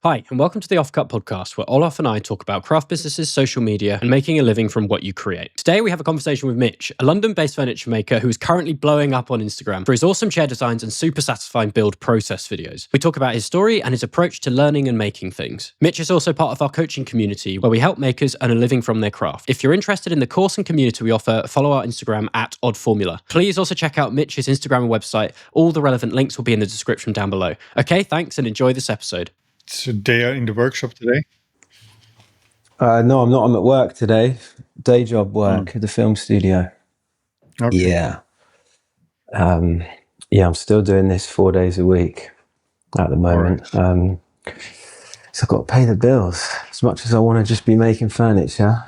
Hi, and welcome to the Offcut Podcast, where Olof and I talk about craft businesses, social media, and making a living from what you create. Today, we have a conversation with Mitch, a London-based furniture maker who is currently blowing up on Instagram for his awesome chair designs and super satisfying build process videos. We talk about his story and his approach to learning and making things. Mitch is also part of our coaching community, where we help makers earn a living from their craft. If you're interested in the course and community we offer, follow our Instagram at oddformula. Please also check out Mitch's Instagram and website. All the relevant links will be in the description down below. Okay, thanks, and enjoy this episode. So they are in the workshop today? No, I'm not. I'm at work today. Day job work at the film studio. Okay. Yeah. I'm still doing this 4 days a week at the moment. Right. So I've got to pay the bills as much as I want to just be making furniture.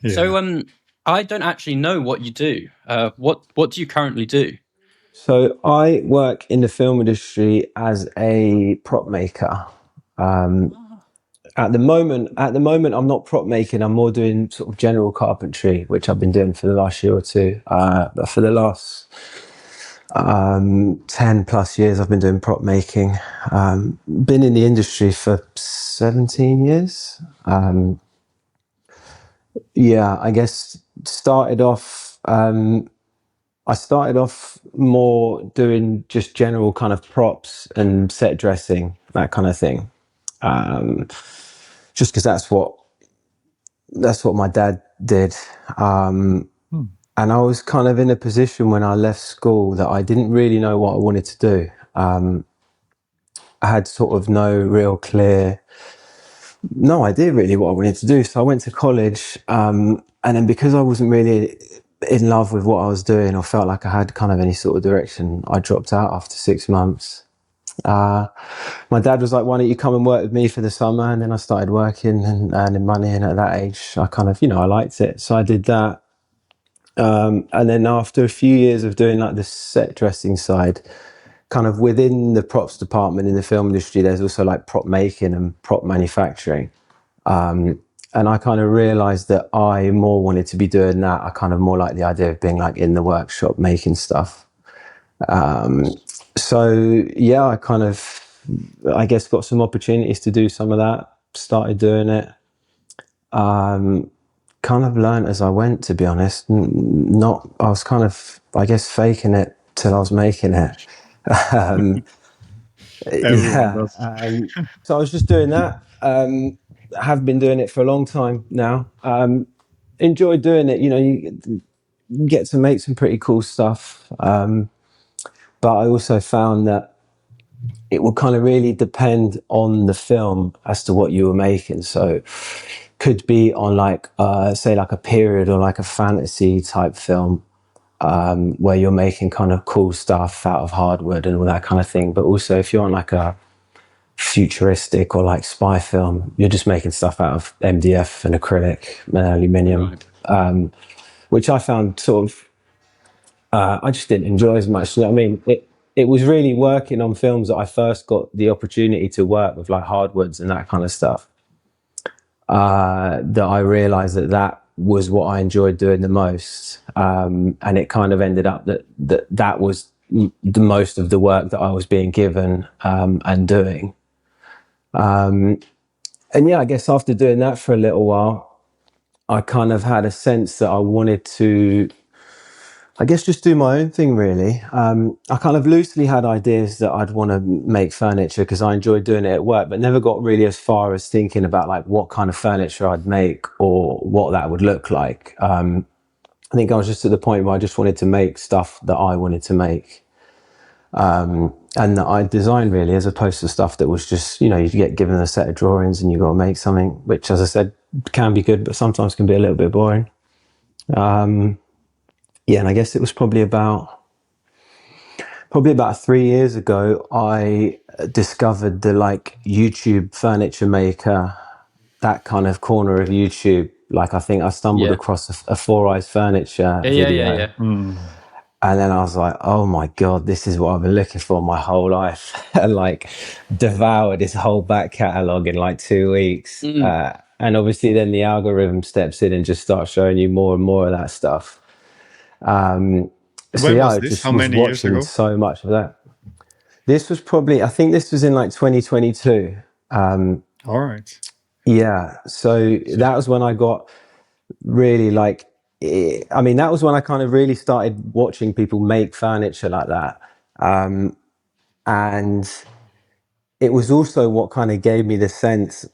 Yeah. So I don't actually know what you do. What do you currently do? So I work in the film industry as a prop maker. At the moment, I'm not prop making. I'm more doing sort of general carpentry, which I've been doing for the last year or two. But for the last 10 plus years, I've been doing prop making. Been in the industry for 17 years. I guess I started off more doing just general kind of props and set dressing, that kind of thing. Just because that's what my dad did. And I was kind of in a position when I left school that I didn't really know what I wanted to do. I had sort of no idea really what I wanted to do. So I went to college, and then because I wasn't really in love with what I was doing or felt like I had kind of any sort of direction, I dropped out after 6 months. My dad was like, why don't you come and work with me for the summer? And then I started working and earning money, and at that age I kind of, I liked it, so I did that. And then after a few years of doing like the set dressing side, kind of within the props department in the film industry, there's also like prop making and prop manufacturing. And I kind of realized that I more wanted to be doing that. I kind of more like the idea of being like in the workshop making stuff. So yeah, I guess got some opportunities to do some of that, started doing it. Kind of learned as I went, to be honest. I was kind of, I guess, faking it till I was making it. So I was just doing that. Have been doing it for a long time now. Enjoy doing it. You get to make some pretty cool stuff. But I also found that it will kind of really depend on the film as to what you were making. So could be on like, say like a period or like a fantasy type film, where you're making kind of cool stuff out of hardwood and all that kind of thing. But also if you're on like a futuristic or like spy film, you're just making stuff out of MDF and acrylic and aluminium, right. Which I found sort of, I just didn't enjoy as much. You know what I mean? It was really working on films that I first got the opportunity to work with, like hardwoods and that kind of stuff, that I realized that was what I enjoyed doing the most. And it kind of ended up that was the most of the work that I was being given and doing. And yeah, I guess after doing that for a little while, I kind of had a sense that I wanted to, I guess, just do my own thing, really. I kind of loosely had ideas that I'd want to make furniture because I enjoyed doing it at work, but never got really as far as thinking about like what kind of furniture I'd make or what that would look like. I think I was just at the point where I just wanted to make stuff that I wanted to make. And that I designed, really, as opposed to stuff that was just, you get given a set of drawings and you got to make something, which, as I said, can be good, but sometimes can be a little bit boring. And I guess it was probably about 3 years ago, I discovered the like YouTube furniture maker, that kind of corner of YouTube. Like I think I stumbled across a Four Eyes Furniture video. Yeah. And then I was like, oh my God, this is what I've been looking for my whole life. And like devoured his whole back catalogue in like 2 weeks. And obviously then the algorithm steps in and just starts showing you more and more of that stuff. When was this? How many years ago? So much of that. This was probably, I think this was in like 2022. All right. Yeah. So that was when I got really like, that was when I kind of really started watching people make furniture like that. And it was also what kind of gave me the sense,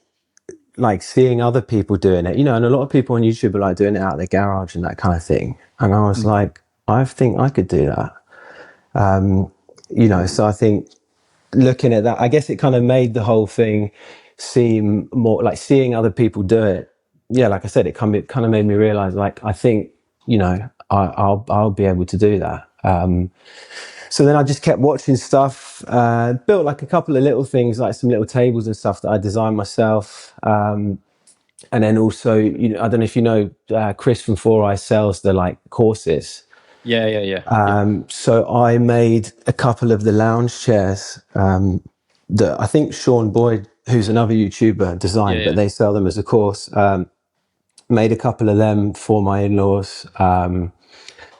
like seeing other people doing it, and a lot of people on YouTube are like doing it out of their garage and that kind of thing. And I was like, I think I could do that. So I think looking at that, I guess it kind of made the whole thing seem more like seeing other people do it. Yeah, like I said, it kind of made me realize, like, I think, I'll be able to do that. So then I just kept watching stuff, built like a couple of little things, like some little tables and stuff that I designed myself. And then also, I don't know if you know, Chris from 4i sells the like courses. Yeah. So I made a couple of the lounge chairs that I think Sean Boyd, who's another YouTuber, designed, but they sell them as a course. Made a couple of them for my in-laws,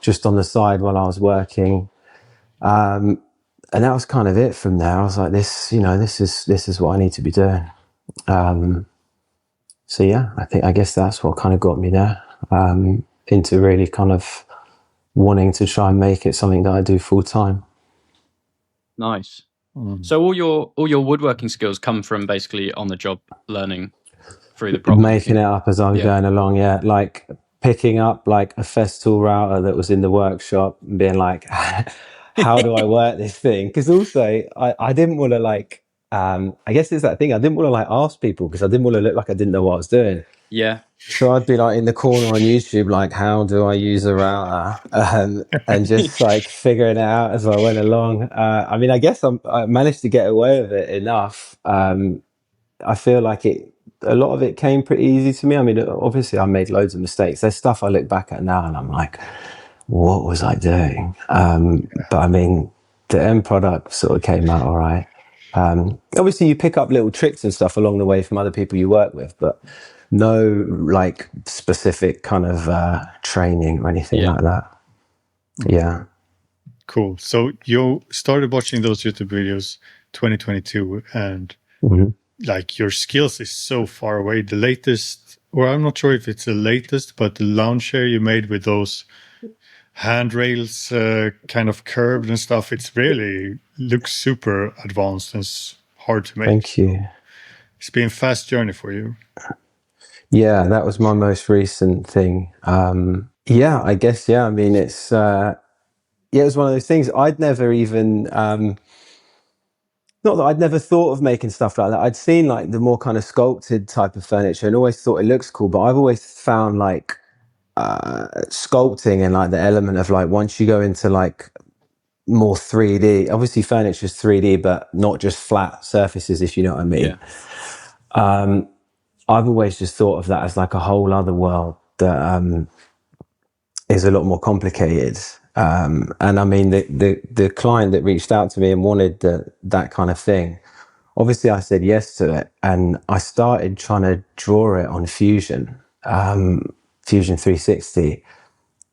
just on the side while I was working. And that was kind of it from there. I was like, this is what I need to be doing. So yeah, I guess that's what kind of got me there, into really kind of wanting to try and make it something that I do full time. Nice. So all your woodworking skills come from basically on the job learning through the problem. Making it up as I was going along, like picking up like a Festool router that was in the workshop and being like, how do I work this thing? Because also I didn't want to like, I guess it's that thing, I didn't want to like ask people because I didn't want to look like I didn't know what I was doing. Yeah. So I'd be like in the corner on YouTube, like, how do I use a router? And just like figuring it out as I went along. I guess I managed to get away with it enough. I feel like a lot of it came pretty easy to me. I mean, obviously I made loads of mistakes. There's stuff I look back at now and I'm like, what was I doing? But I mean, the end product sort of came out all right. Obviously you pick up little tricks and stuff along the way from other people you work with, but no like specific kind of training or anything like that. Yeah. Cool. So you started watching those YouTube videos 2022 and like your skills is so far away. The latest, or I'm not sure if it's the latest, but the lounge chair you made with those handrails kind of curved and stuff, it's really looks super advanced and hard to make. Thank you. It's been a fast journey for you. Yeah, that was my most recent thing. I guess, I mean, it was one of those things I'd never even, not that I'd never thought of making stuff like that. I'd seen like the more kind of sculpted type of furniture and always thought it looks cool, but I've always found like sculpting and like the element of like, once you go into like more 3D, obviously furniture is 3D, but not just flat surfaces, if you know what I mean. I've always just thought of that as like a whole other world that is a lot more complicated. And I mean, the client that reached out to me and wanted that kind of thing, obviously I said yes to it. And I started trying to draw it on Fusion 360.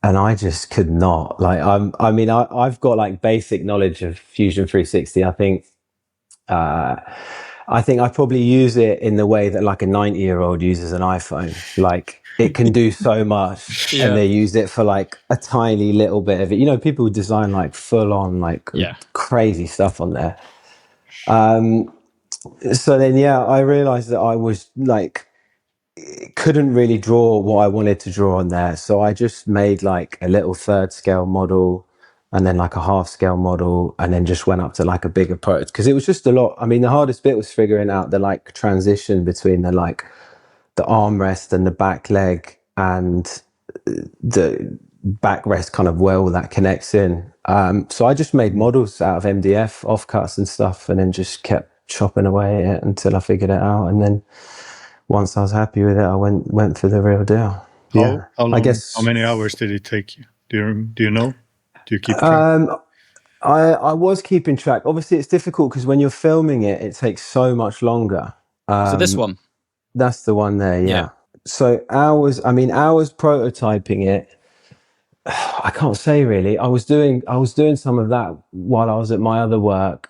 And I just could not. Like, I've got like basic knowledge of Fusion 360. I think I probably use it in the way that like a 90-year-old uses an iPhone. Like it can do so much and they use it for like a tiny little bit of it. People design like full on like crazy stuff on there. So then, I realized that I was like, couldn't really draw what I wanted to draw on there. So I just made like a little 3rd scale model and then like a 1/2 scale model and then just went up to like a bigger prototype because it was just a lot. I mean, the hardest bit was figuring out the like transition between the armrest and the back leg and the backrest kind of where all that connects in. So I just made models out of MDF offcuts and stuff and then just kept chopping away at it until I figured it out. And then once I was happy with it, I went for the real deal. How long, I guess. How many hours did it take you? Do you know? Do you keep track? I was keeping track. Obviously, it's difficult because when you're filming it, it takes so much longer. So this one? That's the one there, yeah. So hours prototyping it. I can't say really. I was doing some of that while I was at my other work.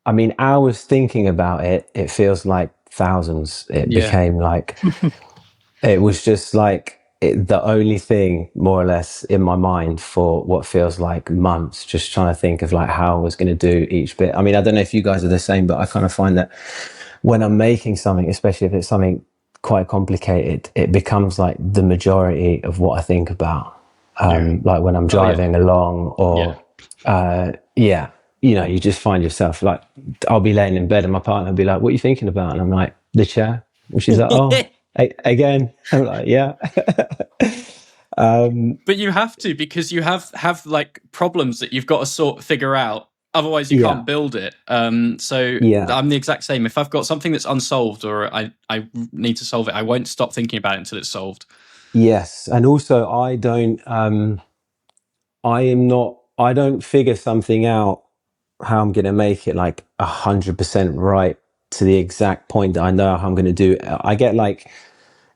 I mean, hours thinking about it, it feels like thousands. It became like, it was just like the only thing more or less in my mind for what feels like months, just trying to think of like how I was going to do each bit. I mean, I don't know if you guys are the same, but I kind of find that when I'm making something, especially if it's something quite complicated, it becomes like the majority of what I think about. Like when I'm driving along or, you know, you just find yourself like, I'll be laying in bed and my partner will be like, what are you thinking about? And I'm like, the chair. And she's like, oh, again. I'm like, yeah. But you have to, because you have like problems that you've got to figure out. Otherwise, you can't build it. So I'm the exact same. If I've got something that's unsolved or I need to solve it, I won't stop thinking about it until it's solved. Yes. And also I don't figure something out how I'm going to make it like 100% right to the exact point that I know how I'm going to do it. I get like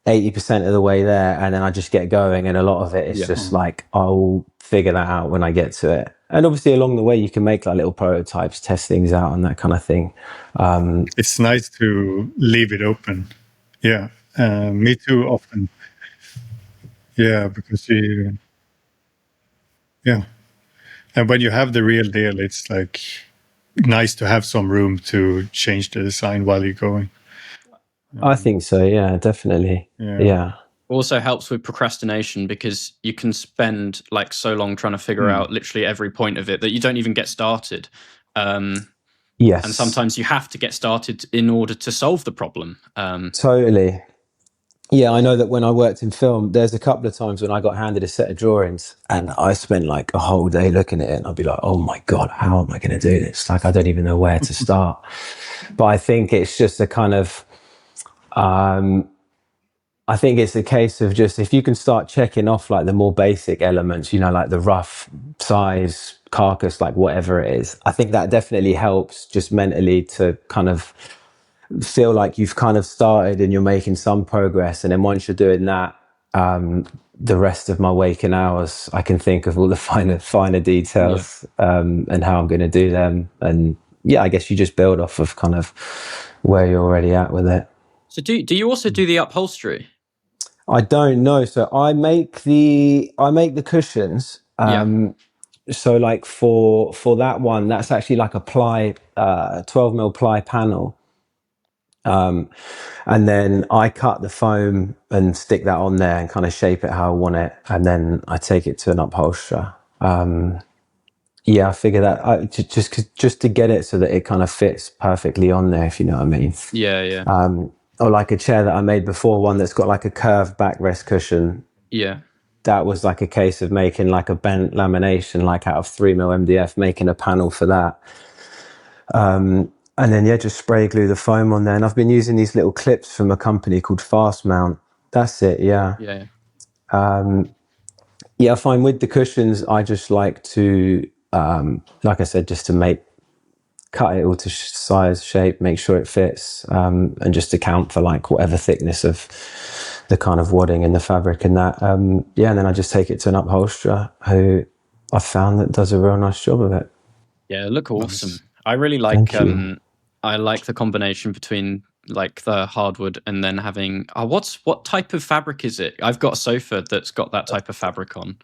80% of the way there and then I just get going, and a lot of it is just like I'll figure that out when I get to it. And obviously along the way you can make like little prototypes, test things out and that kind of thing. It's nice to leave it open. Yeah, me too often. Yeah, because and when you have the real deal, it's like nice to have some room to change the design while you're going. I think so. Yeah, definitely. Yeah. Also helps with procrastination, because you can spend like so long trying to figure out literally every point of it that you don't even get started. Yes. And sometimes you have to get started in order to solve the problem. Totally. Yeah, I know that when I worked in film, there's a couple of times when I got handed a set of drawings and I spent like a whole day looking at it and I'd be like, oh my God, how am I going to do this? Like, I don't even know where to start. But I think it's just a kind of, I think it's a case of just, if you can start checking off like the more basic elements, you know, like the rough size, carcass, like whatever it is, I think that definitely helps just mentally to kind of feel like you've kind of started and you're making some progress. And then once you're doing that, the rest of my waking hours, I can think of all the finer details, and how I'm going to do them. And yeah, I guess you just build off of kind of where you're already at with it. So do you also do the upholstery? I don't know. So I make the cushions. So like for that one, that's actually like a ply, 12mm ply panel. And then I cut the foam and stick that on there and kind of shape it how I want it. And then I take it to an upholsterer. I figure that just to get it so that it kind of fits perfectly on there, if you know what I mean. Yeah. Or like a chair that I made before, one that's got like a curved backrest cushion. Yeah. That was like a case of making like a bent lamination, like out of 3mm MDF, making a panel for that. And then, just spray glue the foam on there. And I've been using these little clips from a company called Fast Mount. That's it, yeah. I find with the cushions, I just like to, like I said, just to cut it all to size, shape, make sure it fits, and just account for like whatever thickness of the kind of wadding in the fabric and that. And then I just take it to an upholsterer who I found that does a real nice job of it. Yeah, look awesome. I really like I like the combination between like the hardwood and then having what type of fabric is it? I've got a sofa that's got that type of fabric on.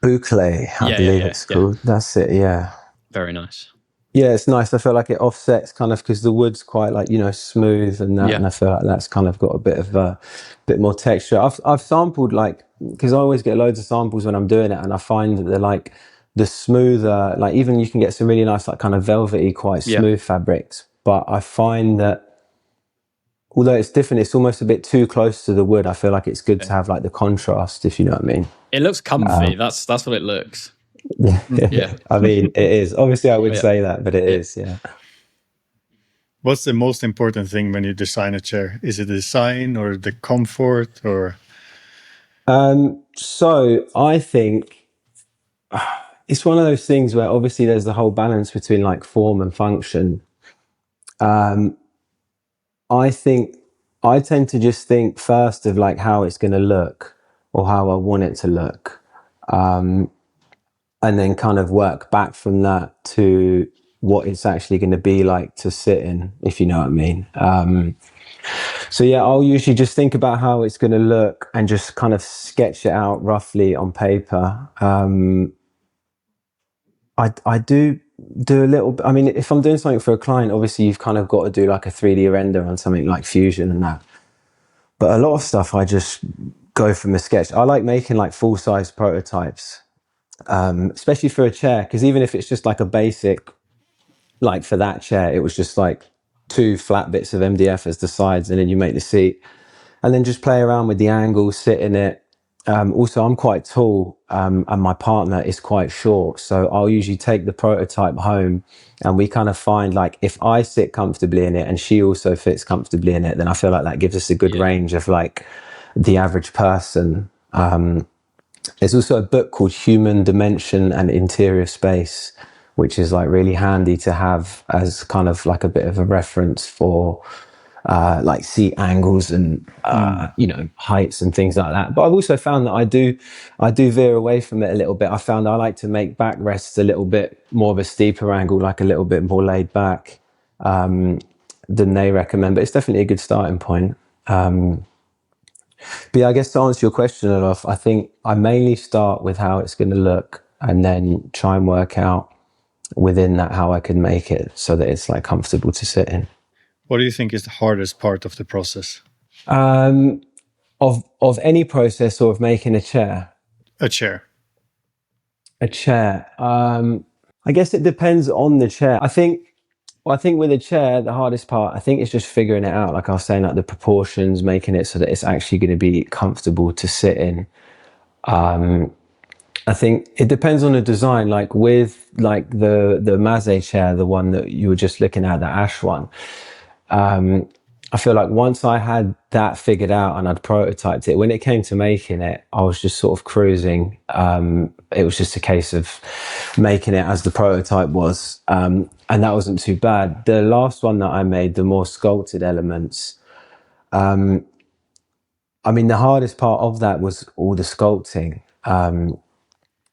Boucle, I believe it's called. That's it, yeah. Very nice. Yeah, it's nice. I feel like it offsets kind of because the wood's quite like, you know, smooth and that, and I feel like that's kind of got a bit more texture. I've sampled like, because I always get loads of samples when I'm doing it, and I find that they're like the smoother, like even you can get some really nice like kind of velvety, quite smooth fabrics. But I find that although it's different, it's almost a bit too close to the wood. I feel like it's good to have like the contrast, if you know what I mean. It looks comfy. That's what it looks. Yeah. I mean, it is. Obviously, I would say that, but it is, yeah. What's the most important thing when you design a chair? Is it the design or the comfort or? So I think it's one of those things where obviously there's the whole balance between like form and function. I think I tend to just think first of like how it's going to look or how I want it to look. And then kind of work back from that to what it's actually going to be like to sit in, if you know what I mean. So yeah, I'll usually just think about how it's going to look and just kind of sketch it out roughly on paper. I do a little bit. I mean, if I'm doing something for a client, obviously you've kind of got to do like a 3D render on something like Fusion and that. But a lot of stuff I just go from a sketch. I like making like full-size prototypes, especially for a chair, because even if it's just like a basic, like for that chair, it was just like 2 flat bits of MDF as the sides, and then you make the seat, and then just play around with the angles, sit in it. Also, I'm quite tall, and my partner is quite short, so I'll usually take the prototype home, and we kind of find like if I sit comfortably in it and she also fits comfortably in it, then I feel like that gives us a good range of like the average person. There's also a book called Human Dimension and Interior Space, which is like really handy to have as kind of like a bit of a reference for like seat angles and you know, heights and things like that. But I've also found that I do veer away from it a little bit. I found I like to make backrests a little bit more of a steeper angle, like a little bit more laid back than they recommend. But it's definitely a good starting point. But yeah, I guess to answer your question, Olof, I think I mainly start with how it's going to look and then try and work out within that how I can make it so that it's like comfortable to sit in. What do you think is the hardest part of the process? Of any process or of making a chair? A chair. A chair. I guess it depends on the chair. I think with a chair, the hardest part, I think, is just figuring it out. Like I was saying, like the proportions, making it so that it's actually going to be comfortable to sit in. I think it depends on the design. Like with like the Maze chair, the one that you were just looking at, the ash one. I feel like once I had that figured out and I'd prototyped it, when it came to making it, I was just sort of cruising. It was just a case of making it as the prototype was. And that wasn't too bad. The last one that I made, the more sculpted elements, I mean, the hardest part of that was all the sculpting. And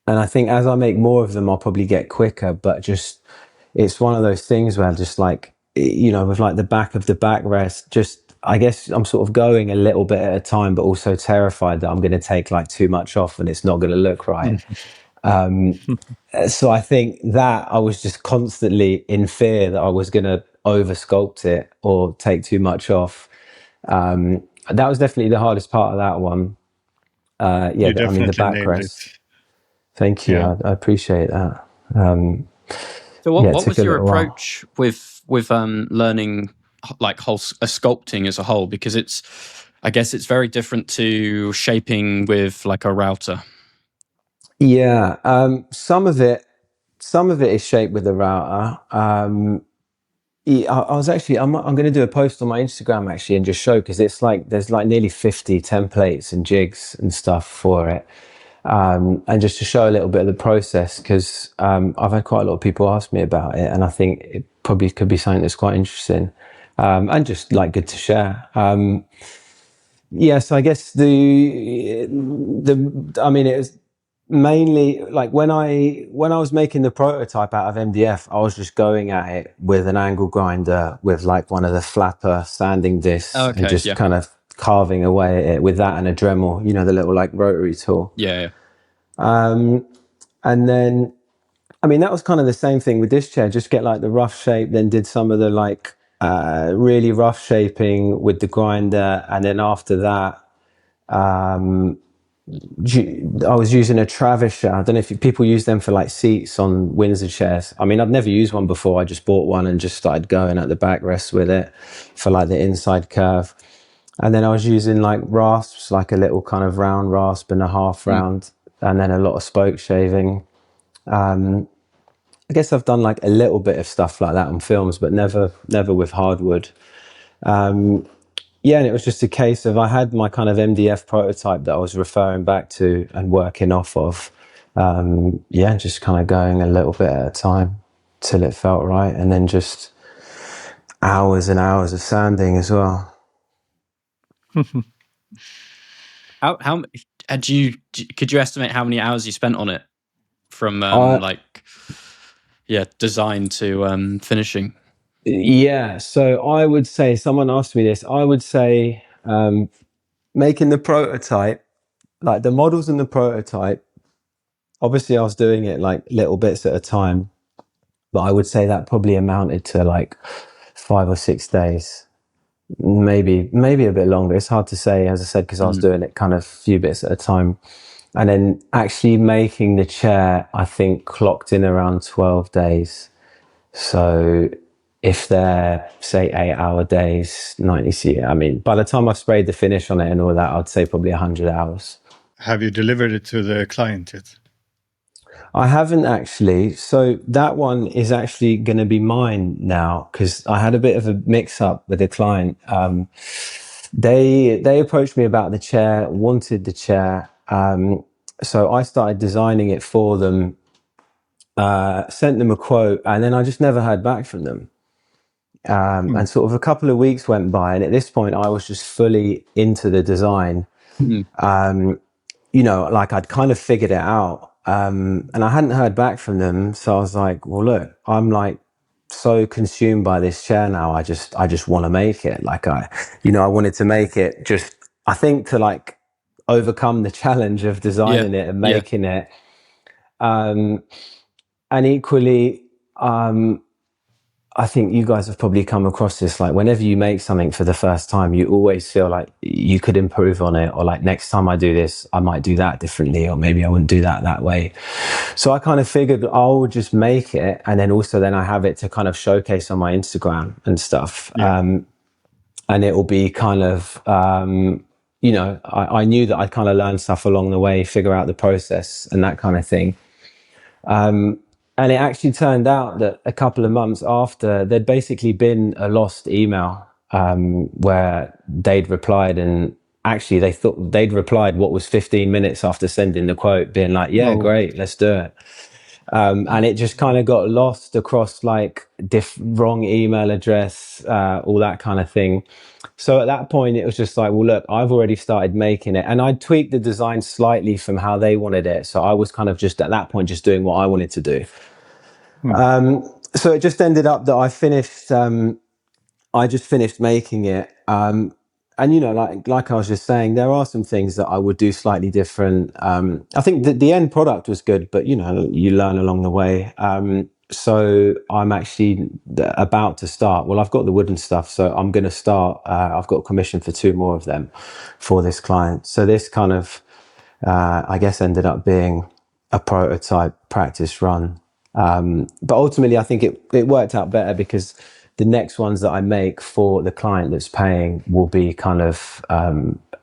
I think as I make more of them, I'll probably get quicker, but just, it's one of those things where I'm just like, you know, with like the back of the backrest, just, I guess I'm sort of going a little bit at a time, but also terrified that I'm going to take like too much off and it's not going to look right. So I think that I was just constantly in fear that I was going to over sculpt it or take too much off. That was definitely the hardest part of that one. Yeah, You I mean, the definitely nailed backrest. it. Thank you. Yeah. I appreciate that. So what Yeah, it was took a your little while. approach with learning like sculpting as a whole? Because I guess it's very different to shaping with like a router. Yeah, some of it is shaped with a router. Yeah, I was actually, I'm going to do a post on my Instagram actually and just show, because it's like there's like nearly 50 templates and jigs and stuff for it. And just to show a little bit of the process, because I've had quite a lot of people ask me about it, and I think it probably could be something that's quite interesting and just like good to share. Yeah, so I guess I mean, it was mainly like when I was making the prototype out of MDF, I was just going at it with an angle grinder with like one of the flapper sanding discs and just kind of carving away at it with that and a Dremel, you know, the little like rotary tool. Yeah. And then, I mean, that was kind of the same thing with this chair, just get like the rough shape, then did some of the like really rough shaping with the grinder. And then after that, I was using a Travisher. I don't know if people use them for like seats on Windsor chairs. I mean, I'd never used one before. I just bought one and just started going at the backrest with it for like the inside curve. And then I was using like rasps, like a little kind of round rasp and a half round, and then a lot of spoke shaving. I guess I've done like a little bit of stuff like that on films, but never with hardwood. Yeah, and it was just a case of I had my kind of MDF prototype that I was referring back to and working off of. Yeah, just kind of going a little bit at a time till it felt right, and then just hours and hours of sanding as well. How could you estimate how many hours you spent on it from like? design to finishing? Yeah, so I would say, someone asked me this, I would say making the prototype, like the models and the prototype, obviously I was doing it like little bits at a time, but I would say that probably amounted to like 5 or 6 days, maybe a bit longer. It's hard to say, as I said, because I was doing it kind of a few bits at a time. And then actually making the chair, I think clocked in around 12 days. So if they're, say, 8-hour days, 90, I mean, by the time I've sprayed the finish on it and all that, I'd say probably 100 hours. Have you delivered it to the client yet? I haven't actually. So that one is actually going to be mine now, because I had a bit of a mix up with the client. They approached me about the chair, wanted the chair. So I started designing it for them, sent them a quote, and then I just never heard back from them. And sort of a couple of weeks went by, and at this point I was just fully into the design. You know, like I'd kind of figured it out. And I hadn't heard back from them. So I was like, well, look, I'm like so consumed by this chair now. I just want to make it. Like I wanted to make it just, I think, to like overcome the challenge of designing it and making it. And equally, I think you guys have probably come across this, like whenever you make something for the first time, you always feel like you could improve on it, or like next time I do this, I might do that differently, or maybe I wouldn't do that way. So I kind of figured I'll just make it, and then I have it to kind of showcase on my Instagram and stuff. And it will be kind of, I knew that I'd kind of learn stuff along the way, figure out the process and that kind of thing. And it actually turned out that a couple of months after, there'd basically been a lost email where they'd replied, and actually they thought they'd replied what was 15 minutes after sending the quote, being like, great, let's do it. And it just kind of got lost across like wrong email address, all that kind of thing. So at that point, it was just like, well, look, I've already started making it, and I tweaked the design slightly from how they wanted it. So I was kind of just at that point, just doing what I wanted to do. So it just ended up that I just finished making it. And, like I was just saying, there are some things that I would do slightly different. I think that the end product was good, but, you learn along the way. So I'm actually about to start. Well, I've got the wooden stuff, so I'm going to start. I've got a commission for 2 more of them for this client. So this kind of, I guess, ended up being a prototype practice run. But ultimately, I think it worked out better, because the next ones that I make for the client that's paying will be kind of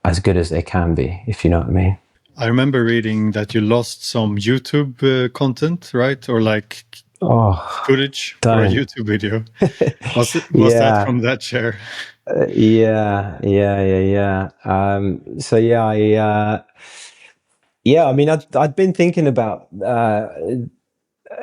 as good as they can be, if you know what I mean. I remember reading that you lost some YouTube content, right? Or like footage for a YouTube video. Was that from that chair? Yeah. I mean, I'd been thinking about,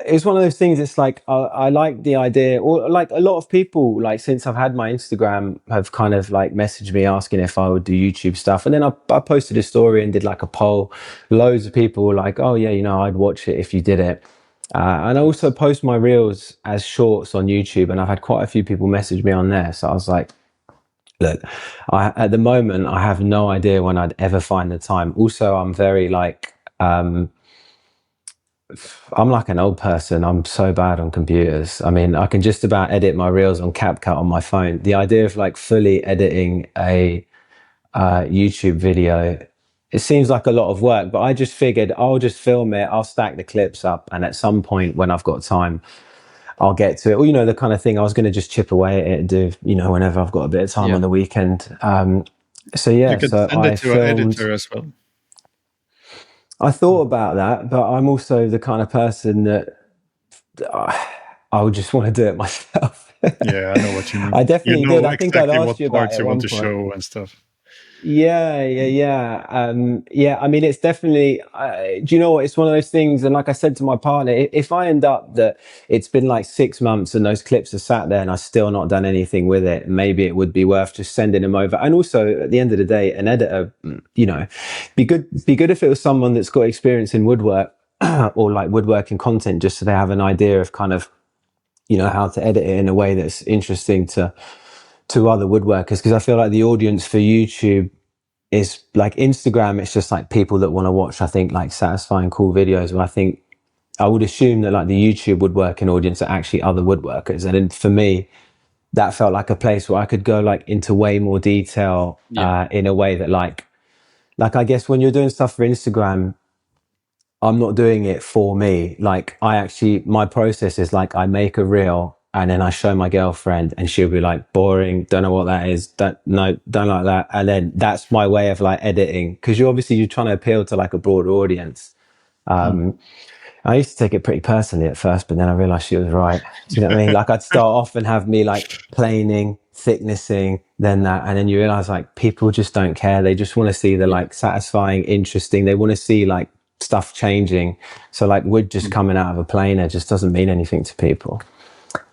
it's one of those things. It's like, I like the idea, or like a lot of people, like since I've had my Instagram, have kind of like messaged me asking if I would do YouTube stuff. And then I posted a story and did like a poll. Loads of people were like, oh yeah, I'd watch it if you did it. And I also post my reels as shorts on YouTube, and I've had quite a few people message me on there. So I was like, look, at the moment, I have no idea when I'd ever find the time. Also, I'm very like, I'm like an old person. I'm so bad on computers. I mean, I can just about edit my reels on CapCut on my phone. The idea of like fully editing a YouTube video, it seems like a lot of work, but I just figured I'll just film it. I'll stack the clips up, and at some point when I've got time, I'll get to it. Or, the kind of thing I was going to just chip away at it and do, whenever I've got a bit of time on the weekend. You could send it to an editor as well. I thought about that, but I'm also the kind of person that I would just want to do it myself. Yeah, I know what you mean. I definitely did. I think I'd asked you about parts you want to show and stuff. Yeah. I mean, it's definitely, do you know what? It's one of those things. And like I said to my partner, if I end up that it's been like 6 months and those clips are sat there and I've still not done anything with it, maybe it would be worth just sending them over. And also at the end of the day, an editor, be good if it was someone that's got experience in woodwork. or like woodworking content, just so they have an idea of kind of, you know, how to edit it in a way that's interesting to other woodworkers. Because I feel like the audience for YouTube is like Instagram. It's just like people that want to watch, I think, like satisfying, cool videos. But I think I would assume that like the YouTube woodworking audience are actually other woodworkers. And then for me, that felt like a place where I could go like into way more detail in a way that like I guess when you're doing stuff for Instagram, I'm not doing it for me. Like my process is like I make a reel and then I show my girlfriend and she'll be like, boring, don't know what that is. Don't like that. And then that's my way of like editing. Cause you're trying to appeal to like a broader audience. I used to take it pretty personally at first, but then I realized she was right. Do you know what I mean? Like I'd start off and have me like planing, thicknessing, then that. And then you realize like people just don't care. They just want to see the like satisfying, interesting. They want to see like stuff changing. So like wood just coming out of a planer just doesn't mean anything to people.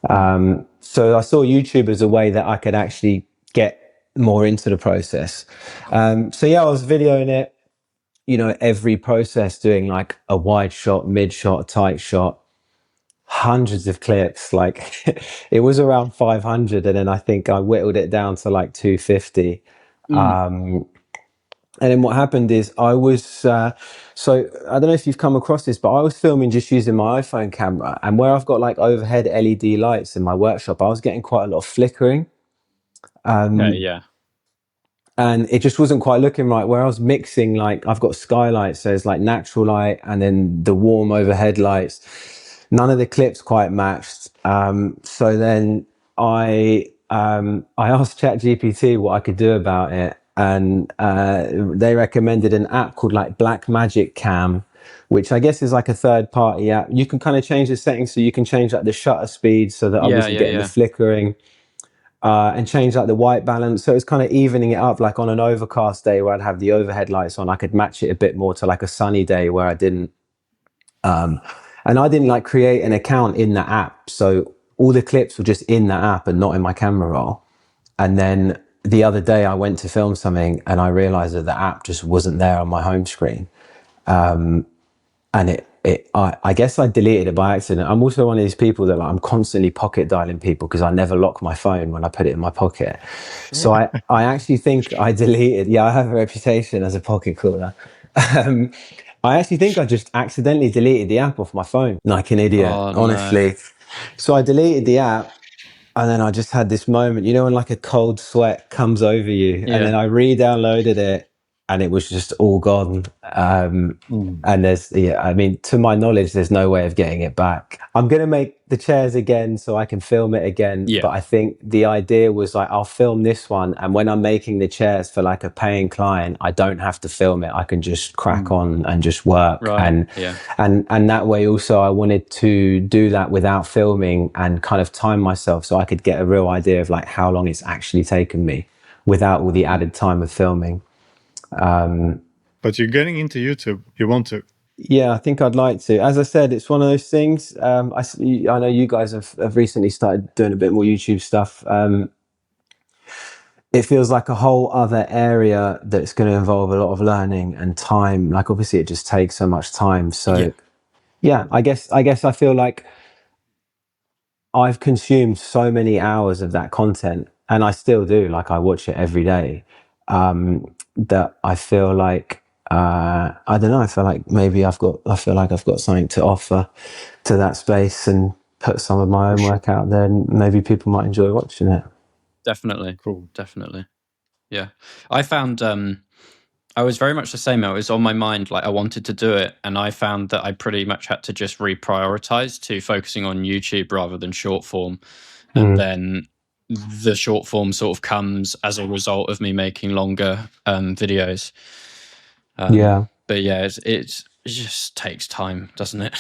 So I saw YouTube as a way that I could actually get more into the process. So yeah, I was videoing it, you know, every process, doing like a wide shot, mid shot, tight shot, hundreds of clips. Like it was around 500. And then I think I whittled it down to like 250. And then what happened is I was, so I don't know if you've come across this, but I was filming just using my iPhone camera, and where I've got like overhead LED lights in my workshop, I was getting quite a lot of flickering. And it just wasn't quite looking right. Where I was mixing, like I've got skylights, so there's like natural light and then the warm overhead lights. None of the clips quite matched. So then I asked ChatGPT what I could do about it. And they recommended an app called like Blackmagic Cam, which I guess is like a third party app. You can kind of change the settings, so you can change like the shutter speed so that I wasn't getting the flickering. And change like the white balance, so it's kind of evening it up. Like on an overcast day where I'd have the overhead lights on, I could match it a bit more to like a sunny day where I didn't. And I didn't like create an account in the app, so all the clips were just in the app and not in my camera roll. And then the other day I went to film something and I realized that the app just wasn't there on my home screen. And I guess I deleted it by accident. I'm also one of these people that like, I'm constantly pocket dialing people because I never lock my phone when I put it in my pocket. So I actually think I deleted. Yeah, I have a reputation as a pocket caller. I actually think I just accidentally deleted the app off my phone, like an idiot, honestly. No. So I deleted the app, and then I just had this moment, you know, when like a cold sweat comes over you, and then I re-downloaded it. And it was just all gone. And there's, I mean, to my knowledge, there's no way of getting it back. I'm going to make the chairs again so I can film it again. Yeah. But I think the idea was like, I'll film this one. And when I'm making the chairs for like a paying client, I don't have to film it. I can just crack on and just work. Right. And that way also, I wanted to do that without filming and kind of time myself so I could get a real idea of like how long it's actually taken me without all the added time of filming. But you're getting into YouTube. You want to? Yeah, I think I'd like to. As I said, it's one of those things. I know you guys have recently started doing a bit more YouTube stuff. It feels like a whole other area that's going to involve a lot of learning and time. Like obviously, it just takes so much time. So yeah, I guess I feel like I've consumed so many hours of that content, and I still do. Like I watch it every day. That I feel like I don't know. I feel like maybe I've got something to offer to that space and put some of my own work out there, and maybe people might enjoy watching it. Definitely, cool. Definitely, yeah. I found I was very much the same. It was on my mind, like I wanted to do it, and I found that I pretty much had to just reprioritize to focusing on YouTube rather than short form, and then the short form sort of comes as a result of me making longer videos. But yeah, it just takes time, doesn't it?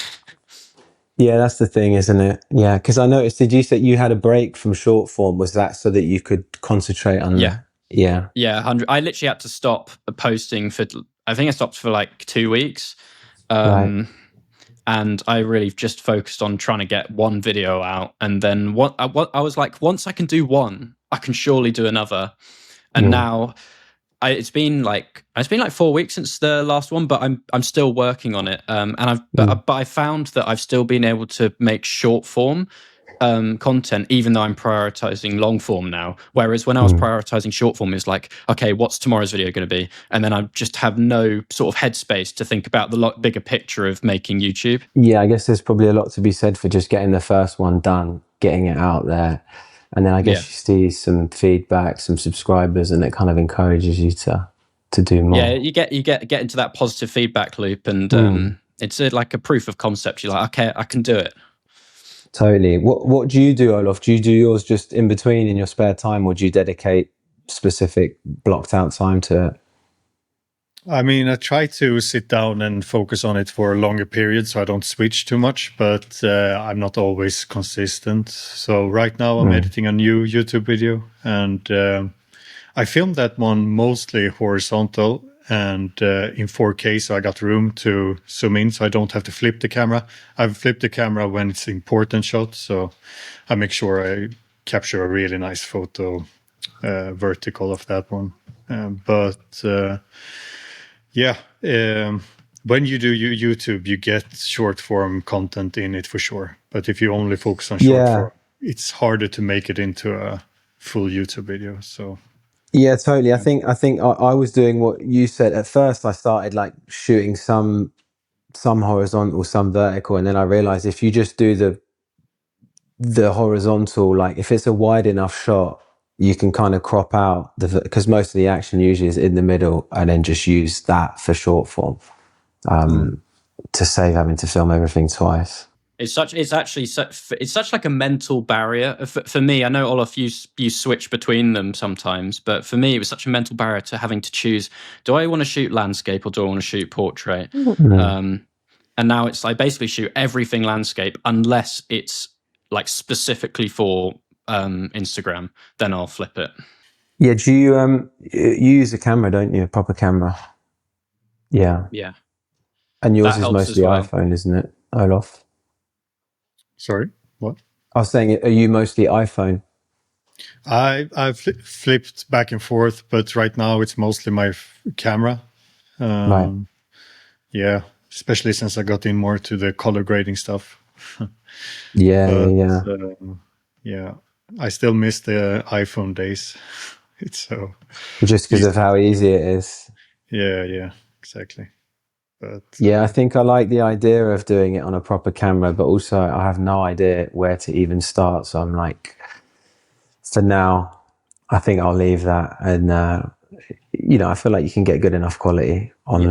Yeah, that's the thing, isn't it? Yeah, because I noticed, did you say you had a break from short form? Was that so that you could concentrate on Yeah, 100. I literally had to stop posting for, I think I stopped for like 2 weeks. Right. And I really just focused on trying to get one video out. And then I was like, once I can do one, I can surely do another. And now it's been like 4 weeks since the last one, but I'm still working on it. And I found that I've still been able to make short form content, even though I'm prioritizing long form now. Whereas when I was prioritizing short form, it was like, okay, what's tomorrow's video going to be? And then I just have no sort of headspace to think about the bigger picture of making YouTube. Yeah, I guess there's probably a lot to be said for just getting the first one done, getting it out there. And then I guess you see some feedback, some subscribers, and it kind of encourages you to do more. Yeah, you get into that positive feedback loop, and it's like a proof of concept. You're like, okay, I can do it. Totally. What do you do, Olof? Do you do yours just in between in your spare time, or do you dedicate specific blocked out time to it? I mean, I try to sit down and focus on it for a longer period so I don't switch too much, but I'm not always consistent. So right now I'm editing a new YouTube video, and I filmed that one mostly horizontal and in 4K, so I got room to zoom in so I don't have to flip the camera. I've flipped the camera when it's important shot, so I make sure I capture a really nice photo vertical of that one. When you do YouTube, you get short form content in it for sure. But if you only focus on short form, it's harder to make it into a full YouTube video. So yeah, totally. I think I was doing what you said. At first, I started like shooting some horizontal, some vertical, and then I realized if you just do the horizontal, like if it's a wide enough shot, you can kind of crop out because most of the action usually is in the middle, and then just use that for short form to save having to film everything twice. It's such like a mental barrier for me. I know, Olof, you switch between them sometimes, but for me it was such a mental barrier to having to choose: do I want to shoot landscape or do I want to shoot portrait? And now it's I basically shoot everything landscape unless it's like specifically for Instagram, then I'll flip it. Yeah, do you use a camera, don't you? A proper camera. Yeah. And yours is mostly iPhone, isn't it, Olof? Sorry, what? I was saying, are you mostly iPhone? I've flipped back and forth, but right now it's mostly my camera. Right. Yeah, especially since I got in more to the color grading stuff. Yeah. I still miss the iPhone days. It's so just because of how easy it is. Yeah, exactly. But yeah, I think I like the idea of doing it on a proper camera, but also I have no idea where to even start. So I'm like, for now, I think I'll leave that. And I feel like you can get good enough quality on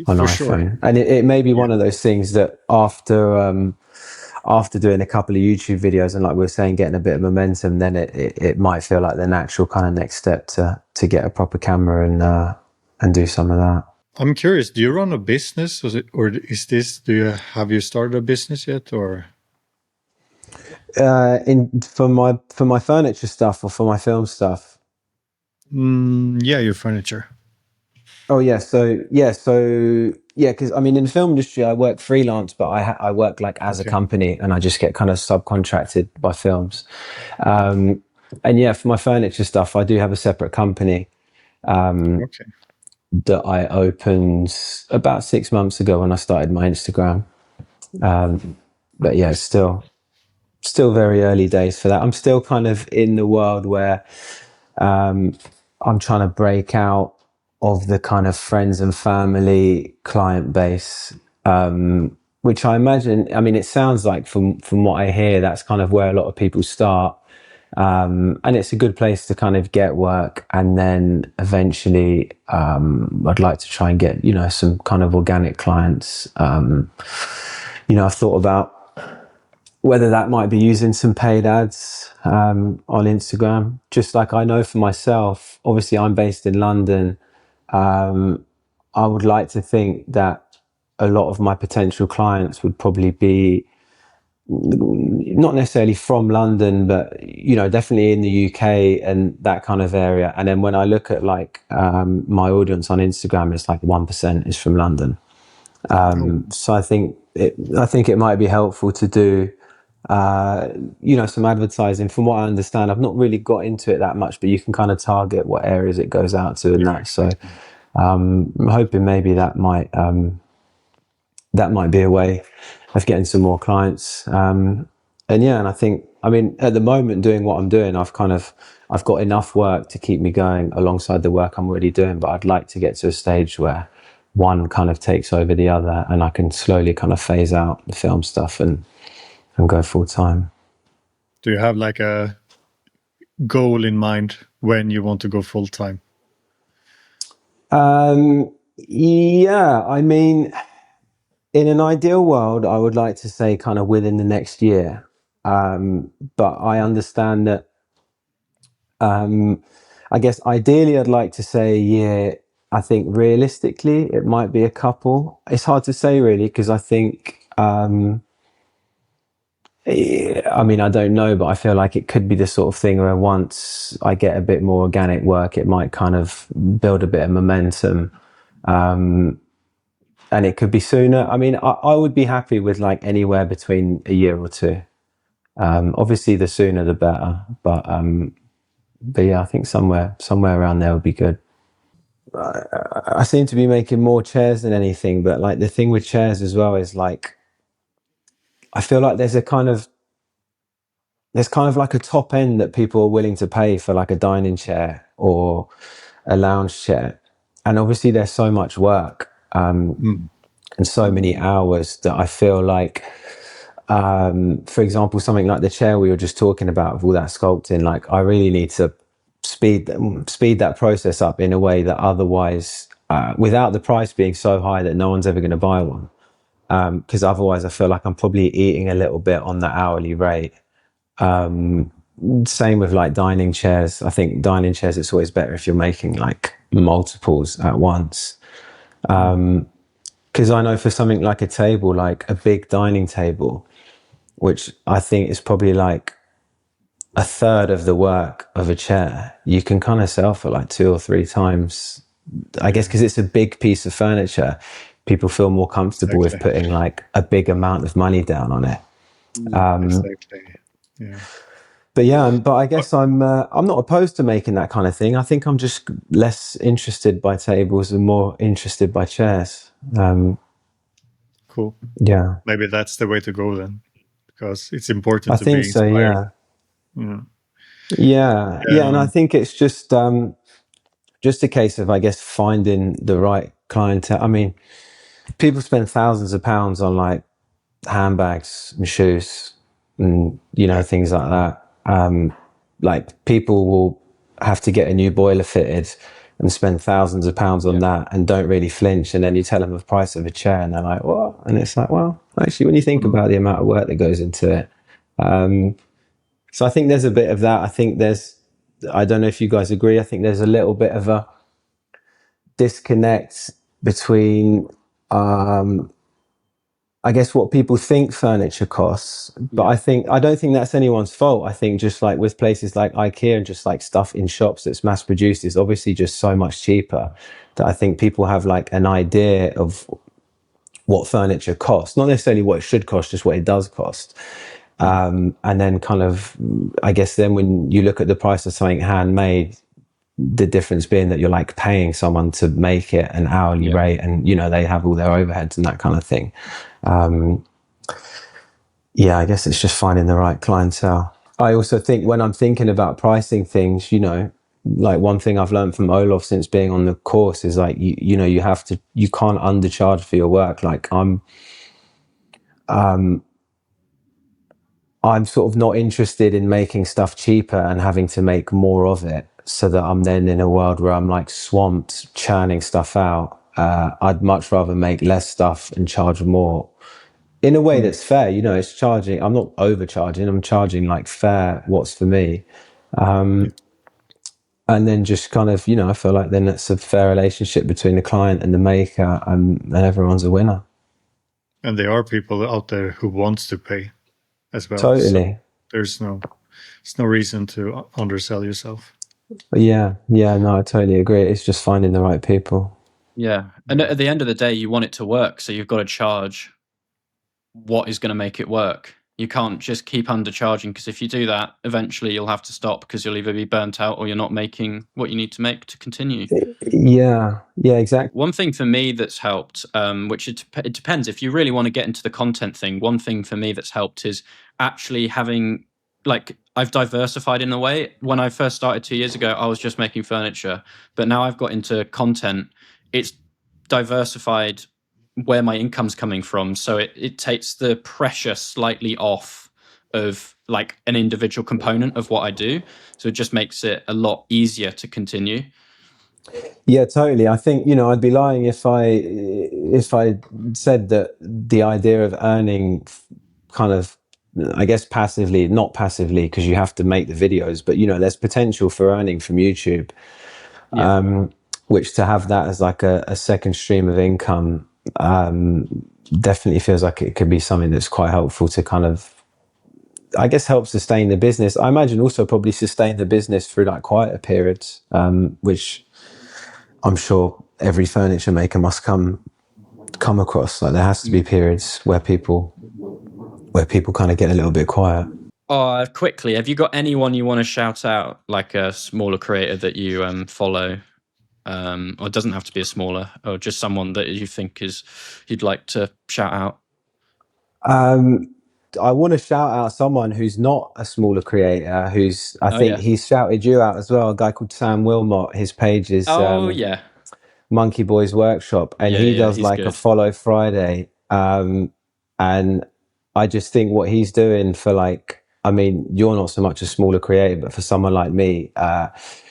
iPhone, sure. And it may be one of those things that after doing a couple of YouTube videos and like we were saying, getting a bit of momentum, then it might feel like the natural kind of next step to get a proper camera and do some of that. I'm curious, do you run a business have you started a business yet, or? For my furniture stuff or for my film stuff? Your furniture. Oh yeah, because I mean in the film industry I work freelance, but I work like as a company, and I just get kind of subcontracted by films. And yeah, for my furniture stuff, I do have a separate company that I opened about 6 months ago when I started my Instagram. But yeah, it's still very early days for that. I'm still kind of in the world where I'm trying to break out of the kind of friends and family client base, which I imagine, I mean, it sounds like from what I hear, that's kind of where a lot of people start. And it's a good place to kind of get work. And then eventually, I'd like to try and get, some kind of organic clients. I've thought about whether that might be using some paid ads on Instagram. Just like I know for myself, obviously I'm based in London. I would like to think that a lot of my potential clients would probably be not necessarily from London, but definitely in the UK and that kind of area. And then when I look at like my audience on Instagram, it's like 1% is from London. So I think it might be helpful to do some advertising. From what I understand, I've not really got into it that much, but you can kind of target what areas it goes out to and that. So I'm hoping maybe that might be a way of getting some more clients. And I think, at the moment doing what I'm doing, I've got enough work to keep me going alongside the work I'm already doing, but I'd like to get to a stage where one kind of takes over the other and I can slowly kind of phase out the film stuff and go full time. Do you have like a goal in mind when you want to go full time? In an ideal world, I would like to say kind of within the next year. But I understand that, I guess ideally I'd like to say a year. I think realistically it might be a couple. It's hard to say really, because I think, I don't know, but I feel like it could be the sort of thing where once I get a bit more organic work, it might kind of build a bit of momentum. And it could be sooner. I would be happy with like anywhere between a year or two. Obviously the sooner the better, but yeah, I think somewhere around there would be good. I seem to be making more chairs than anything, but like the thing with chairs as well is like, I feel like there's kind of like a top end that people are willing to pay for like a dining chair or a lounge chair. And obviously there's so much work and so many hours that I feel like, for example, something like the chair we were just talking about with all that sculpting, like I really need to speed that process up in a way that otherwise, without the price being so high that no one's ever going to buy one. Because otherwise I feel like I'm probably eating a little bit on the hourly rate. Same with like dining chairs. I think dining chairs, it's always better if you're making like multiples at once. Because I know for something like a table, like a big dining table, which I think is probably like a third of the work of a chair, you can kind of sell for like 2 or 3 times. I guess because it's a big piece of furniture, people feel more comfortable with putting like a big amount of money down on it. Yeah. But I guess I'm not opposed to making that kind of thing. I think I'm just less interested by tables and more interested by chairs. Cool. Yeah. Maybe that's the way to go then, because it's important to be inspired. So, yeah. Yeah. And I think it's just a case of, I guess, finding the right clientele. People spend thousands of pounds on like handbags and shoes and, things like that. Like people will have to get a new boiler fitted and spend thousands of pounds on that and don't really flinch. And then you tell them the price of a chair and they're like, what? And it's like, well, actually, when you think about the amount of work that goes into it. So I think there's a bit of that. I think I don't know if you guys agree. I think there's a little bit of a disconnect between, I guess, what people think furniture costs, but I don't think that's anyone's fault. I think just like with places like IKEA and just like stuff in shops that's mass produced is obviously just so much cheaper that I think people have like an idea of what furniture costs, not necessarily what it should cost, just what it does cost. And then kind of, I guess then when you look at the price of something handmade, the difference being that you're like paying someone to make it an hourly rate and, they have all their overheads and that kind of thing. I guess it's just finding the right clientele. I also think when I'm thinking about pricing things, like one thing I've learned from Olof since being on the course is like, you can't undercharge for your work. Like I'm sort of not interested in making stuff cheaper and having to make more of it so that I'm then in a world where I'm like swamped churning stuff out. I'd much rather make less stuff and charge more in a way that's fair. It's charging. I'm not overcharging. I'm charging like fair what's for me. And then just kind of, I feel like then it's a fair relationship between the client and the maker and everyone's a winner. And there are people out there who wants to pay as well. Totally. So there's no reason to undersell yourself. Yeah, no, I totally agree. It's just finding the right people. Yeah. And at the end of the day, you want it to work. So you've got to charge what is going to make it work. You can't just keep undercharging, because if you do that, eventually you'll have to stop, because you'll either be burnt out or you're not making what you need to make to continue. Yeah, exactly. One thing for me that's helped, which it depends, if you really want to get into the content thing, one thing for me that's helped is actually having, like, I've diversified in a way. When I first started 2 years ago, I was just making furniture, but now I've got into content. It's diversified where my income's coming from, so it takes the pressure slightly off of like an individual component of what I do, so it just makes it a lot easier to continue. Yeah, totally. I think, I'd be lying if I said that the idea of earning kind of, I guess not passively, because you have to make the videos, but there's potential for earning from YouTube. Which, to have that as like a second stream of income, definitely feels like it could be something that's quite helpful to kind of, I guess, help sustain the business. I imagine also probably sustain the business through like quieter periods, which I'm sure every furniture maker must come across. Like, there has to be periods where people kind of get a little bit quiet. Quickly, have you got anyone you want to shout out, like a smaller creator that you follow? Or it doesn't have to be a smaller, or just someone that you think you'd like to shout out? I want to shout out someone who's not a smaller creator, I think he's shouted you out as well, a guy called Sam Wilmot. His page is Monkey Boys Workshop, and he does like a Follow Friday. And I just think what he's doing for, like, I mean, you're not so much a smaller creator, but for someone like me,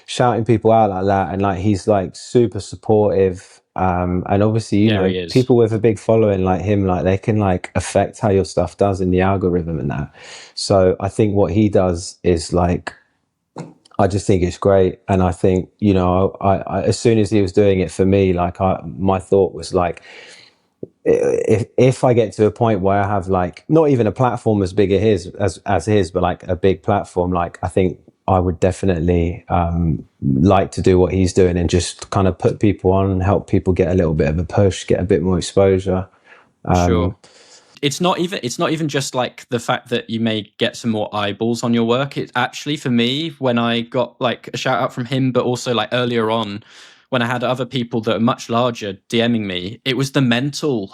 shouting people out like that, and like he's like super supportive. And obviously, you know, people with a big following like him, like they can like affect how your stuff does in the algorithm and that. So I think what he does is like, I just think it's great. And I think, you know, I as soon as he was doing it for me, like my thought was like, if I get to a point where I have like not even a platform as big as his, but like a big platform, like I think I would definitely like to do what he's doing and just kind of put people on and help people get a little bit of a push, get a bit more exposure. Sure. It's not even just like the fact that you may get some more eyeballs on your work. It's actually, for me, when I got like a shout out from him, but also like earlier on when I had other people that are much larger DMing me, it was the mental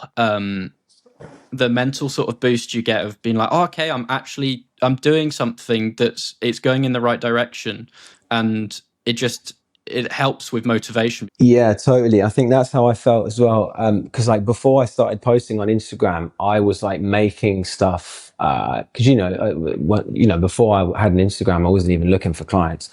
sort of boost you get of being like, oh, okay, I'm doing something it's going in the right direction, and it helps with motivation. Yeah, totally. I think that's how I felt as well. Because like before I started posting on Instagram, I was like making stuff. Because before I had an Instagram, I wasn't even looking for clients.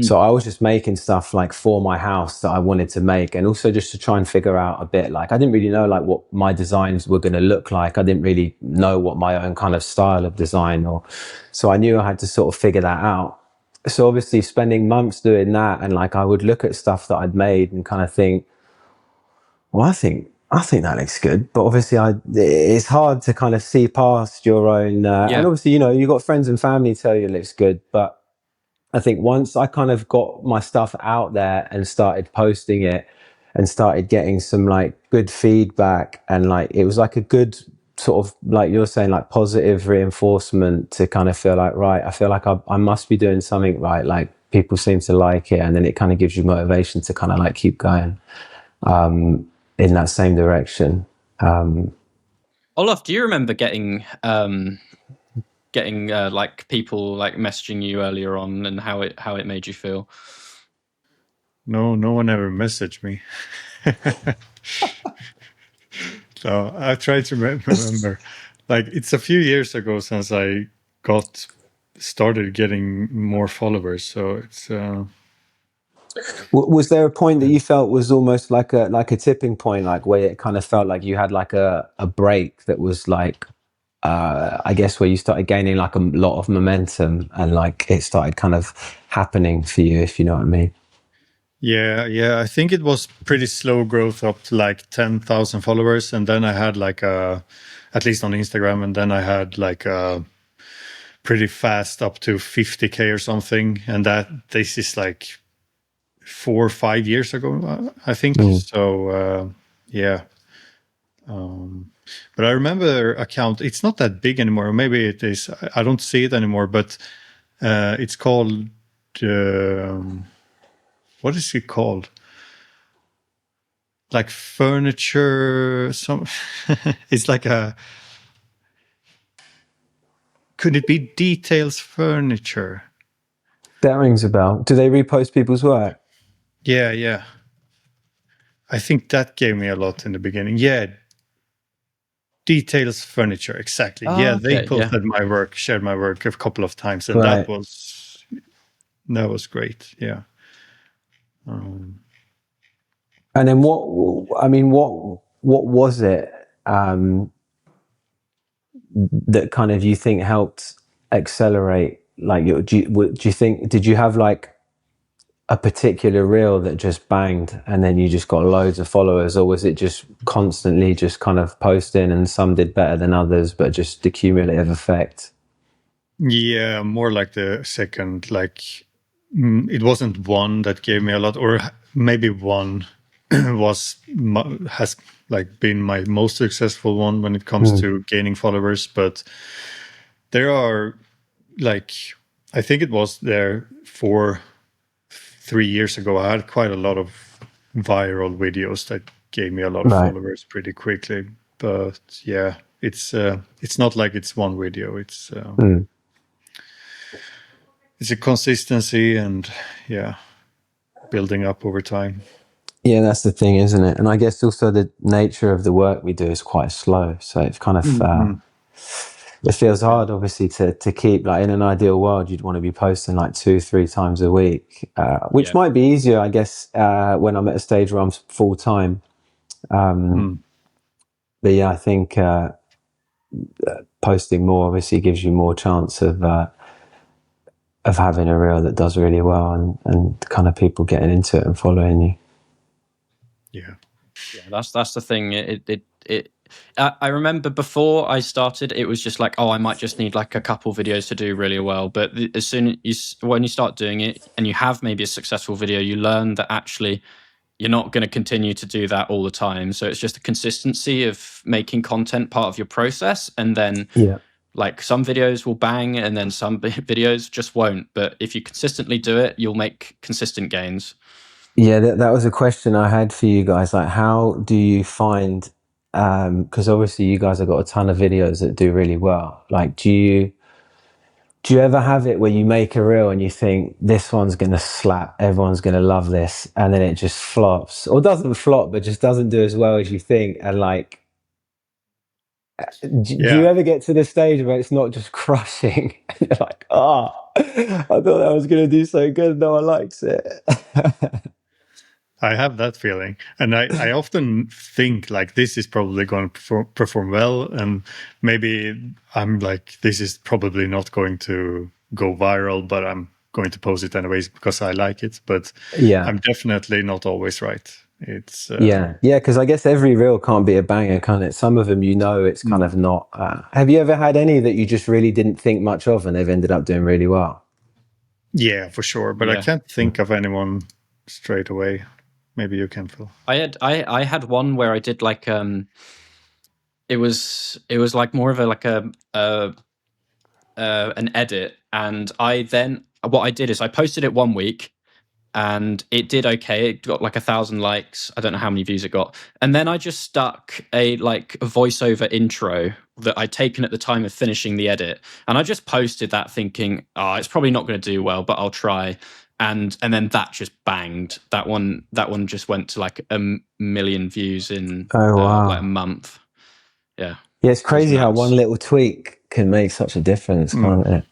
So I was just making stuff like for my house that I wanted to make, and also just to try and figure out a bit, like I didn't really know like what my designs were going to look like. I didn't really know what my own kind of style of design so I knew I had to sort of figure that out. So obviously spending months doing that, and like I would look at stuff that I'd made and kind of think, well, I think that looks good, but obviously it's hard to kind of see past your own and obviously, you know, you got friends and family tell you it looks good, but I think once I kind of got my stuff out there and started posting it and started getting some like good feedback, and like it was like a good sort of, like you're saying, like positive reinforcement to kind of feel like, right, I feel like I must be doing something right, like people seem to like it, and then it kind of gives you motivation to kind of like keep going in that same direction. Olaf, do you remember getting like people like messaging you earlier on, and how it made you feel? No one ever messaged me. So I try to remember. Like, it's a few years ago since I started getting more followers. So it's. Was there a point that you felt was almost like a tipping point, like where it kind of felt like you had like a break that was like, I guess, where you started gaining like a lot of momentum and like it started kind of happening for you, if you know what I mean? Yeah. I think it was pretty slow growth up to like 10,000 followers. And then I had like at least on Instagram, and then I had like a pretty fast up to 50K or something. And this is like 4 or 5 years ago, I think. So, yeah, But I remember account. It's not that big anymore. Maybe it is. I don't see it anymore. But it's called. What is it called? Like furniture. Some. It's like a. Could it be Details Furniture? That rings a bell. Do they repost people's work? Yeah. I think that gave me a lot in the beginning. Yeah. Details Furniture, exactly. Oh, They okay, posted my work, shared my work a couple of times, and Right. that was great. Yeah. And then what was it that kind of you think helped accelerate like do you think, did you have like a particular reel that just banged and then you just got loads of followers, or was it just constantly just kind of posting and some did better than others, but just the cumulative effect? Yeah, more like the second. Like it wasn't one that gave me a lot, or maybe one has like been my most successful one when it comes to gaining followers. But there are like, I think it was there 3 years ago. I had quite a lot of viral videos that gave me a lot of followers pretty quickly. But yeah, it's not like it's one video. It's a consistency and building up over time. Yeah, that's the thing, isn't it? And I guess also the nature of the work we do is quite slow, so it's kind of it feels hard, obviously, to keep, like, in an ideal world you'd want to be posting like 2-3 times a week, which might be easier, I guess, when I'm at a stage where I'm full-time, but yeah, I think posting more obviously gives you more chance of having a reel that does really well and kind of people getting into it and following you. Yeah, that's the thing. I remember before I started, it was just like, oh, I might just need like a couple videos to do really well. But as soon as when you start doing it and you have maybe a successful video, you learn that actually you're not going to continue to do that all the time. So it's just a consistency of making content part of your process, and then like some videos will bang and then some videos just won't. But if you consistently do it, you'll make consistent gains. Yeah, that was a question I had for you guys. Like, how do you find, because obviously you guys have got a ton of videos that do really well. Like, do you ever have it where you make a reel and you think this one's going to slap, everyone's going to love this, and then it just flops, or doesn't flop, but just doesn't do as well as you think? And like, do you ever get to the stage where it's not just crushing? And you're like, I thought that was going to do so good, no one likes it. I have that feeling, and I often think like this is probably going to perform well, and maybe I'm like, this is probably not going to go viral, but I'm going to post it anyways because I like it. But I'm definitely not always right. It's because I guess every reel can't be a banger, can it? Some of them, it's kind of not. Have you ever had any that you just really didn't think much of and they've ended up doing really well? Yeah, for sure, but I can't think of anyone straight away. Maybe you can, Phil. I had one where I did like it was like more of an edit, and what I did is I posted it 1 week and it did okay. It got like 1,000 likes. I don't know how many views it got, and then I just stuck a voiceover intro that I'd taken at the time of finishing the edit, and I just posted that thinking, it's probably not going to do well, but I'll try. And then that just banged. That one just went to like 1 million views in like a month. Yeah, it's crazy how one little tweak can make such a difference, can't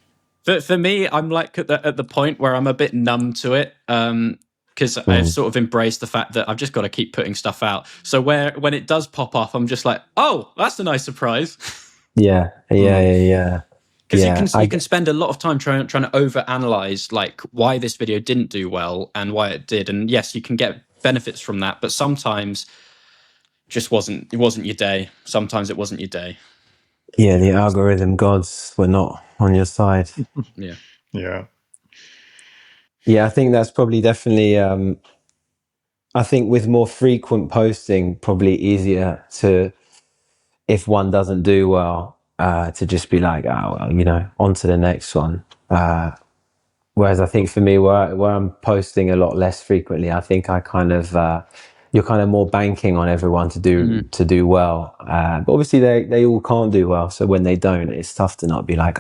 it? For me, I'm like at the point where I'm a bit numb to it, because I've sort of embraced the fact that I've just got to keep putting stuff out. So when it does pop off, I'm just like, oh, that's a nice surprise. Yeah. Because you can spend a lot of time trying to overanalyze like why this video didn't do well and why it did, and yes, you can get benefits from that, but sometimes it wasn't your day. Sometimes it wasn't your day. Yeah, the algorithm gods were not on your side. Yeah. I think that's probably definitely. I think with more frequent posting, probably easier to if one doesn't do well, to just be like, oh, well, you know, on to the next one. Whereas I think for me, where I'm posting a lot less frequently, I think I kind of, you're kind of more banking on everyone to do well. But obviously they all can't do well. So when they don't, it's tough to not be like,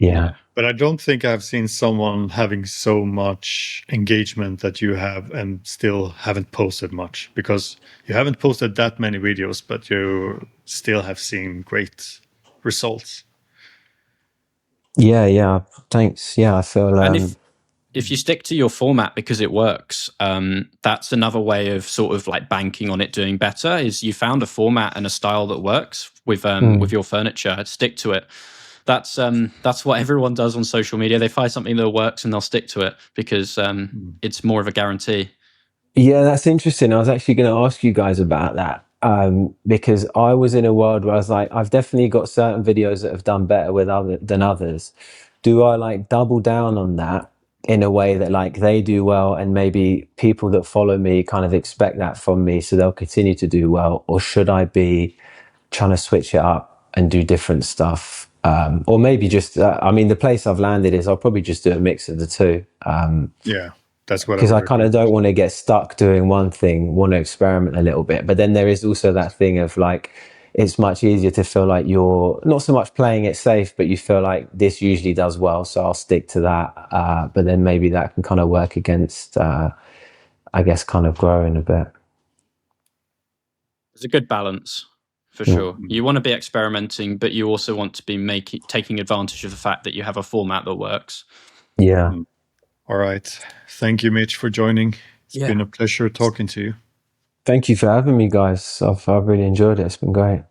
yeah. But I don't think I've seen someone having so much engagement that you have and still haven't posted much, because you haven't posted that many videos, but you still have seen great results. Yeah. Thanks. Yeah, I feel. And if you stick to your format because it works, that's another way of sort of like banking on it doing better. Is you found a format and a style that works with your furniture. Stick to it. That's what everyone does on social media. They find something that works and they'll stick to it because it's more of a guarantee. Yeah, that's interesting. I was actually going to ask you guys about that, because I was in a world where I was like, I've definitely got certain videos that have done better than others. Do I like double down on that in a way that like they do well and maybe people that follow me kind of expect that from me, so they'll continue to do well? Or should I be trying to switch it up and do different stuff? Or maybe just, I mean, the place I've landed is I'll probably just do a mix of the two. Yeah, that's what. Because I kind of don't want to get stuck doing one thing, want to experiment a little bit. But then there is also that thing of like, it's much easier to feel like you're not so much playing it safe, but you feel like this usually does well, so I'll stick to that. But then maybe that can kind of work against, I guess, kind of growing a bit. It's a good balance. For sure. You want to be experimenting, but you also want to be taking advantage of the fact that you have a format that works. Yeah. All right. Thank you, Mitch, for joining. It's been a pleasure talking to you. Thank you for having me, guys. I've really enjoyed it. It's been great.